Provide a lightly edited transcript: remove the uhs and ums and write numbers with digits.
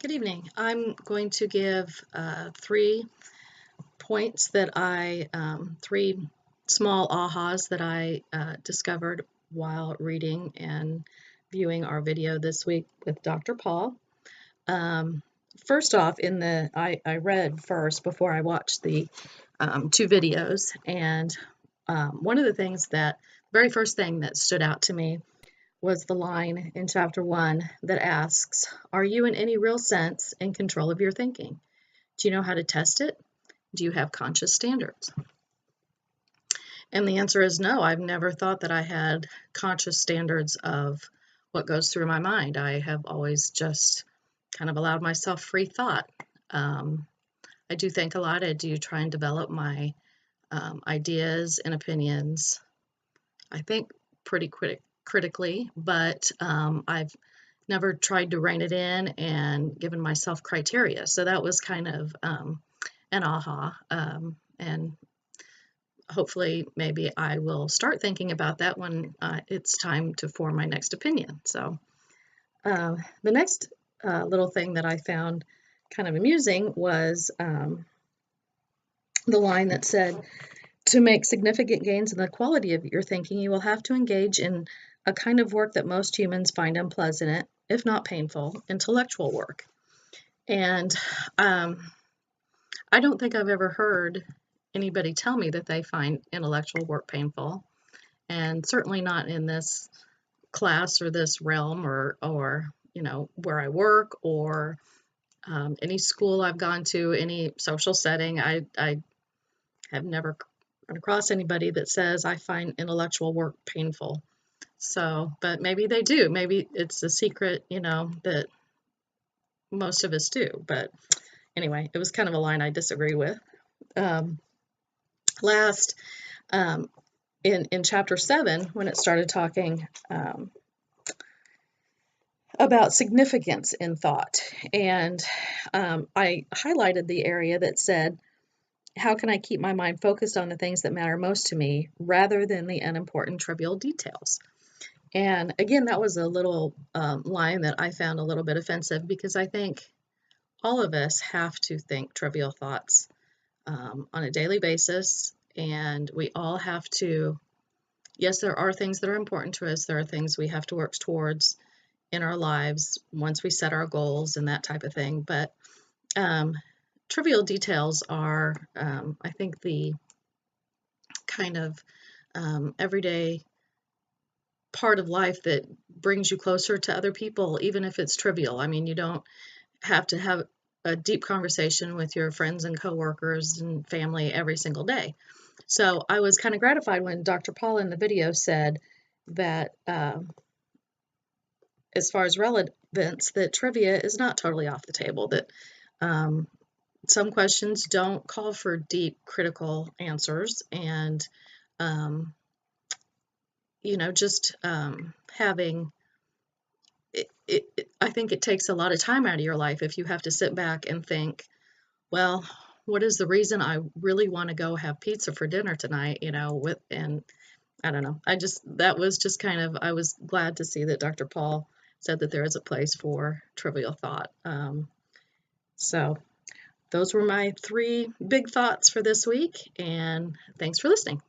Good evening. I'm going to give 3 points that three small ahas that I discovered while reading and viewing our video this week with Dr. Paul. First off, I read first before I watched the 2 videos, and one of the very first thing that stood out to me was the line in chapter 1 that asks, "Are you in any real sense in control of your thinking? Do you know how to test it? Do you have conscious standards?" And the answer is no. I've never thought that I had conscious standards of what goes through my mind. I have always just kind of allowed myself free thought. I do think a lot. I do try and develop my ideas and opinions, I think, pretty critically, but I've never tried to rein it in and given myself criteria. So that was kind of an aha. And hopefully maybe I will start thinking about that when it's time to form my next opinion. So the next little thing that I found kind of amusing was the line that said, "To make significant gains in the quality of your thinking, you will have to engage in a kind of work that most humans find unpleasant, if not painful, intellectual work." And I don't think I've ever heard anybody tell me that they find intellectual work painful, and certainly not in this class or this realm or where I work or any school I've gone to, any social setting. I have never run across anybody that says I find intellectual work painful. So, but maybe they do. Maybe it's a secret, that most of us do. But anyway, it was kind of a line I disagree with. Last, in chapter 7, when it started talking about significance in thought, and I highlighted the area that said, "How can I keep my mind focused on the things that matter most to me rather than the unimportant trivial details?" And again, that was a little line that I found a little bit offensive, because I think all of us have to think trivial thoughts on a daily basis, and we all have to, yes, there are things that are important to us. There are things we have to work towards in our lives once we set our goals and that type of thing. But trivial details are, I think, the kind of everyday part of life that brings you closer to other people, even if it's trivial. I mean, you don't have to have a deep conversation with your friends and coworkers and family every single day. So I was kind of gratified when Dr. Paul in the video said that as far as relevance, that trivia is not totally off the table, that some questions don't call for deep critical answers, and just having I think it takes a lot of time out of your life if you have to sit back and think, well, what is the reason I really want to go have pizza for dinner tonight, and I don't know. That was just kind of, I was glad to see that Dr. Paul said that there is a place for trivial thought. So those were my 3 big thoughts for this week, and thanks for listening.